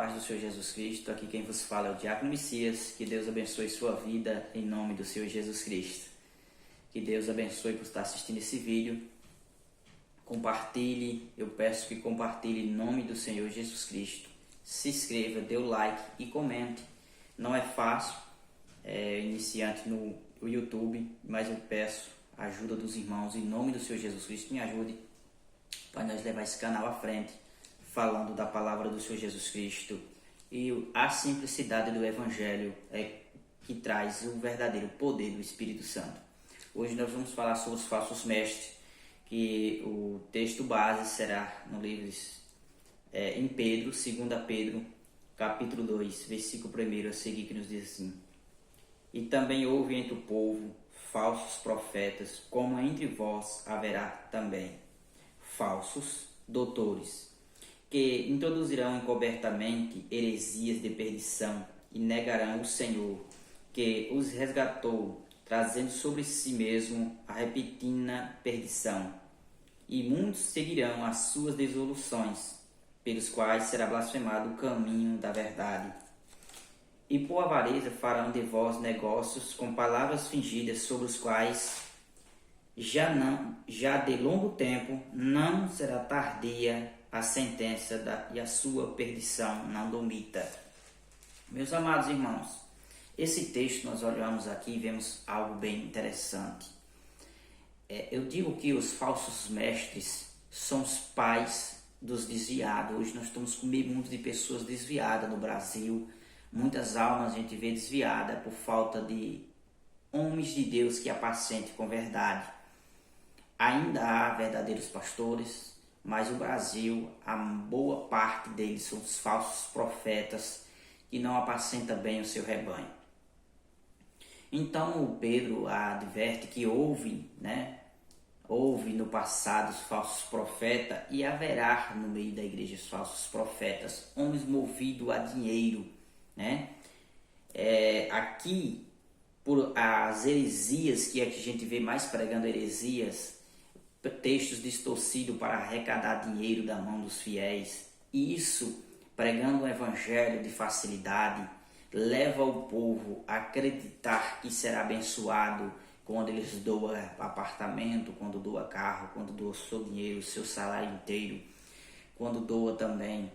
paz do Senhor Jesus Cristo. Aqui quem vos fala é o Diácono Messias. Que Deus abençoe sua vida em nome do Senhor Jesus Cristo. Que Deus abençoe por estar assistindo esse vídeo. Compartilhe, eu peço que compartilhe em nome do Senhor Jesus Cristo. Se inscreva, dê o like e comente. Não é fácil, iniciante no YouTube, mas eu peço a ajuda dos irmãos em nome do Senhor Jesus Cristo. Me ajude para nós levar esse canal à frente, falando da palavra do Senhor Jesus Cristo e a simplicidade do Evangelho que traz o verdadeiro poder do Espírito Santo. Hoje nós vamos falar sobre os falsos mestres, que o texto base será no livro em Pedro, 2 Pedro, capítulo 2, versículo 1 a seguir, que nos diz assim: E também houve entre o povo falsos profetas, como entre vós haverá também falsos doutores, que introduzirão encobertamente heresias de perdição e negarão o Senhor, que os resgatou, trazendo sobre si mesmo a repentina perdição. E muitos seguirão as suas dissoluções, pelos quais será blasfemado o caminho da verdade. E por avareza farão de vós negócios com palavras fingidas, sobre os quais já de longo tempo não será tardia a sentença e a sua perdição não domita. Meus amados irmãos, esse texto nós olhamos aqui e vemos algo bem interessante. Eu digo que os falsos mestres são os pais dos desviados. Hoje nós estamos com meio mundo de pessoas desviadas no Brasil. Muitas almas a gente vê desviada por falta de homens de Deus que apacentem com verdade. Ainda há verdadeiros pastores, mas o Brasil, a boa parte deles são os falsos profetas que não apacentam bem o seu rebanho. Então o Pedro adverte que houve no passado os falsos profetas e haverá no meio da igreja os falsos profetas, homens movidos a dinheiro, aqui, por as heresias que a gente vê mais pregando heresias, textos distorcidos para arrecadar dinheiro da mão dos fiéis, isso pregando um evangelho de facilidade, leva o povo a acreditar que será abençoado quando eles doam apartamento, quando doa carro, quando doa seu dinheiro, seu salário inteiro, quando doa também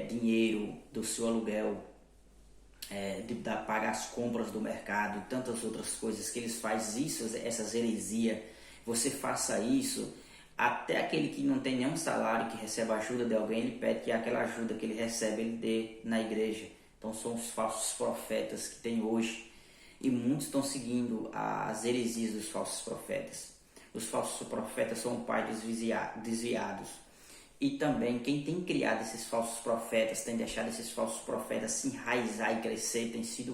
dinheiro do seu aluguel, de pagar as compras do mercado e tantas outras coisas que eles fazem essas heresias. Você faça isso, até aquele que não tem nenhum salário, que recebe ajuda de alguém, ele pede que aquela ajuda que ele recebe, ele dê na igreja. Então são os falsos profetas que tem hoje, e muitos estão seguindo as heresias dos falsos profetas. Os falsos profetas são o pai dos desviados. E também quem tem criado esses falsos profetas, tem deixado esses falsos profetas se enraizar e crescer, tem sido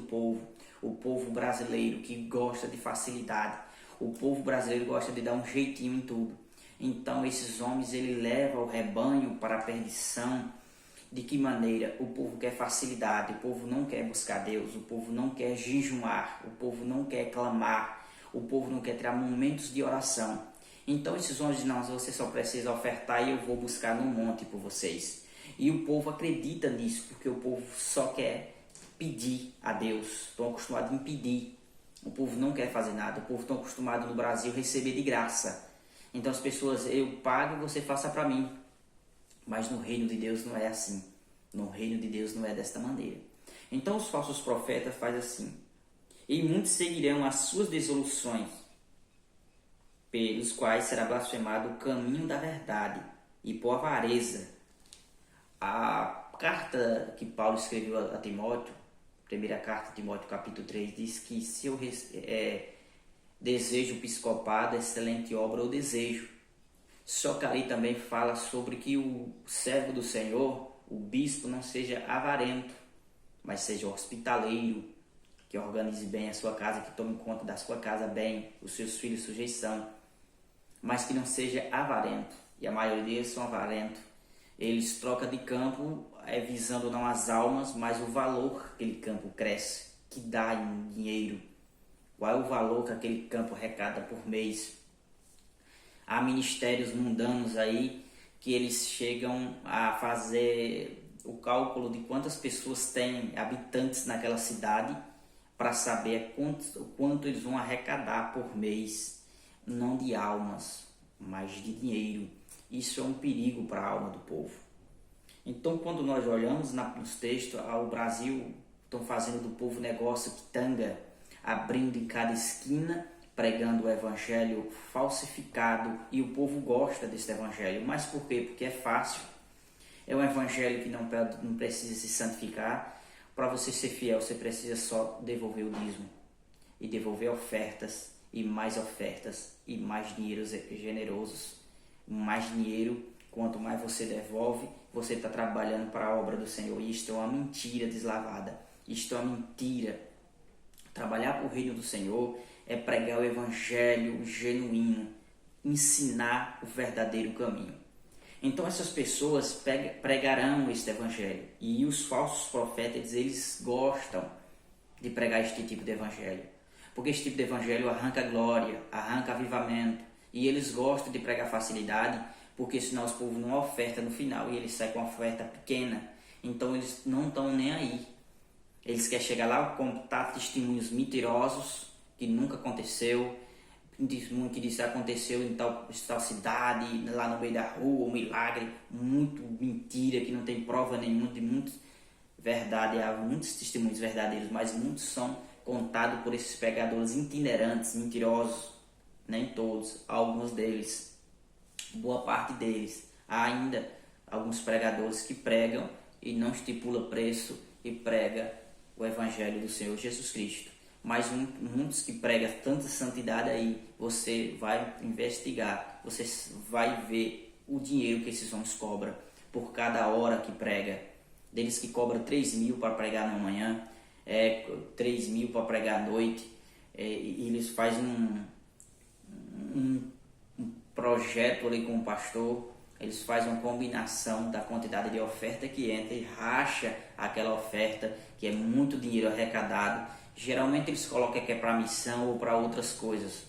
o povo brasileiro, que gosta de facilidade. O povo brasileiro gosta de dar um jeitinho em tudo. Então esses homens, ele leva o rebanho para a perdição. De que maneira? O povo quer facilidade, o povo não quer buscar Deus, o povo não quer jejuar, o povo não quer clamar, o povo não quer tirar momentos de oração. Então esses homens dizem: não, você só precisa ofertar e eu vou buscar no monte por vocês. E o povo acredita nisso, porque o povo só quer pedir a Deus, estão acostumados em pedir. O povo não quer fazer nada, o povo está acostumado no Brasil a receber de graça. Então as pessoas: eu pago e você faça para mim. Mas no reino de Deus não é assim. No reino de Deus não é desta maneira. Então os falsos profetas fazem assim: e muitos seguirão as suas dissoluções, pelos quais será blasfemado o caminho da verdade, e por avareza. A carta que Paulo escreveu a Timóteo, primeira carta de Timóteo, capítulo 3, diz que se eu desejo o episcopado, excelente obra eu desejo. Só que ali também fala sobre que o servo do Senhor, o bispo, não seja avarento, mas seja hospitaleiro, que organize bem a sua casa, que tome conta da sua casa bem, os seus filhos, sujeição, mas que não seja avarento. E a maioria deles são avarentos. Eles trocam de campo, visando não as almas, mas o valor que aquele campo cresce, que dá em dinheiro. Qual é o valor que aquele campo arrecada por mês? Há ministérios mundanos aí que eles chegam a fazer o cálculo de quantas pessoas têm habitantes naquela cidade para saber o quanto eles vão arrecadar por mês, não de almas, mas de dinheiro. Isso é um perigo para a alma do povo. Então, quando nós olhamos nos textos, o Brasil estão fazendo do povo negócio quitanga, abrindo em cada esquina, pregando o evangelho falsificado, e o povo gosta desse evangelho. Mas por quê? Porque é fácil. É um evangelho que não precisa se santificar. Para você ser fiel, você precisa só devolver o dízimo e devolver ofertas e mais dinheiros generosos. Mais dinheiro, quanto mais você devolve, você está trabalhando para a obra do Senhor. E isto é uma mentira deslavada. Isto é uma mentira. Trabalhar para o reino do Senhor é pregar o evangelho genuíno, ensinar o verdadeiro caminho. Então essas pessoas pregarão este evangelho. E os falsos profetas, eles gostam de pregar este tipo de evangelho. Porque este tipo de evangelho arranca glória, arranca avivamento. E eles gostam de pregar facilidade, porque senão os povos não ofertam no final e eles saem com uma oferta pequena. Então eles não estão nem aí. Eles querem chegar lá, contar testemunhos mentirosos, que nunca aconteceu, que diz que aconteceu em tal cidade, lá no meio da rua, um milagre, muito mentira, que não tem prova nenhuma de muitos verdade. Há muitos testemunhos verdadeiros, mas muitos são contados por esses pregadores itinerantes, mentirosos. Nem todos, alguns deles, boa parte deles. Há ainda alguns pregadores que pregam e não estipula preço e prega o evangelho do Senhor Jesus Cristo. Mas muitos que pregam tanta santidade aí, você vai investigar, você vai ver o dinheiro que esses homens cobram por cada hora que prega. Deles que cobram 3 mil para pregar na manhã, 3 mil para pregar à noite, e eles fazem um projeto ali com o pastor. Eles fazem uma combinação da quantidade de oferta que entra e racha aquela oferta, que é muito dinheiro arrecadado. Geralmente eles colocam que é para missão ou para outras coisas.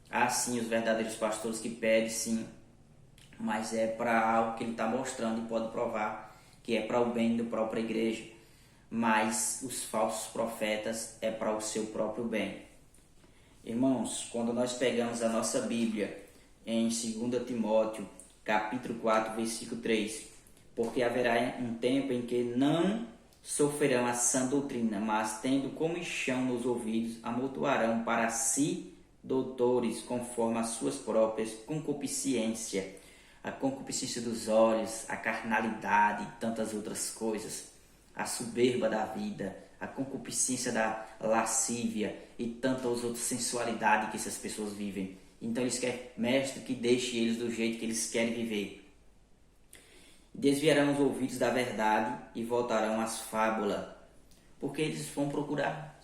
Há sim os verdadeiros pastores que pedem, sim, mas é para algo que ele está mostrando e pode provar que é para o bem da própria igreja. Mas os falsos profetas é para o seu próprio bem. Irmãos, quando nós pegamos a nossa Bíblia em 2 Timóteo, capítulo 4, versículo 3, porque haverá um tempo em que não sofrerão a sã doutrina, mas tendo comichão nos ouvidos, amontoarão para si doutores, conforme as suas próprias concupiscência, a concupiscência dos olhos, a carnalidade e tantas outras coisas, a soberba da vida, a concupiscência da lascívia e tantas outras sensualidades que essas pessoas vivem. Então eles querem mestre que deixe eles do jeito que eles querem viver. Desviarão os ouvidos da verdade e voltarão às fábulas, porque eles vão procurar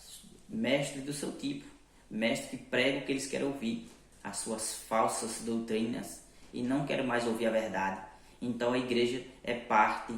mestre do seu tipo, mestre que prega o que eles querem ouvir, as suas falsas doutrinas, e não querem mais ouvir a verdade. Então a igreja é parte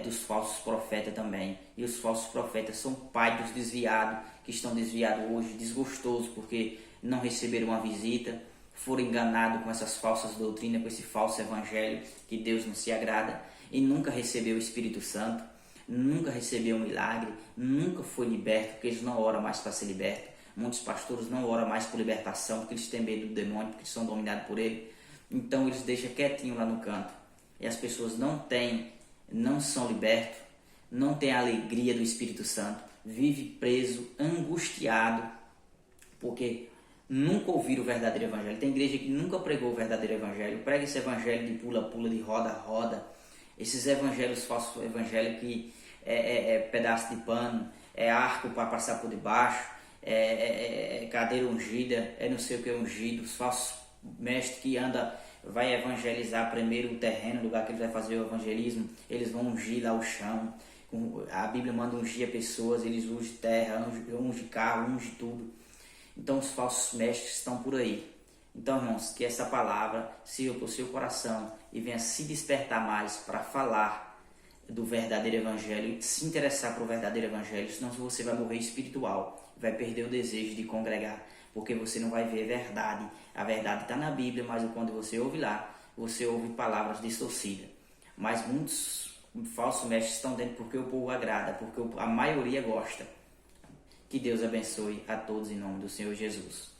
dos falsos profetas também, e os falsos profetas são pai dos desviados, que estão desviados hoje, desgostosos, porque não receberam uma visita, foram enganados com essas falsas doutrinas, com esse falso evangelho que Deus não se agrada, e nunca recebeu o Espírito Santo, nunca recebeu um milagre, nunca foi liberto, porque eles não oram mais para ser libertos. Muitos pastores não oram mais por libertação, porque eles têm medo do demônio, porque são dominados por ele. Então eles deixam quietinho lá no canto. E as pessoas não são libertos, não têm a alegria do Espírito Santo, vive preso, angustiado, porque nunca ouviram o verdadeiro evangelho. Tem igreja que nunca pregou o verdadeiro evangelho, prega esse evangelho de pula-pula, de roda-roda, esses evangelhos falsos, evangelho que é pedaço de pano, é arco para passar por debaixo, é cadeira ungida, é não sei o que ungido, os falsos mestres que vai evangelizar primeiro o terreno, o lugar que ele vai fazer o evangelismo, eles vão ungir lá o chão. A Bíblia manda ungir a pessoas, eles ungem terra, ungem carro, ungem tudo. Então os falsos mestres estão por aí. Então, irmãos, que essa palavra sirva para o seu coração e venha se despertar mais para falar do verdadeiro evangelho e se interessar pelo verdadeiro evangelho, senão você vai morrer espiritual, vai perder o desejo de congregar, porque você não vai ver verdade. A verdade está na Bíblia, mas quando você ouve lá, você ouve palavras distorcidas. Mas muitos falsos mestres estão dentro porque o povo agrada, porque a maioria gosta. Que Deus abençoe a todos em nome do Senhor Jesus.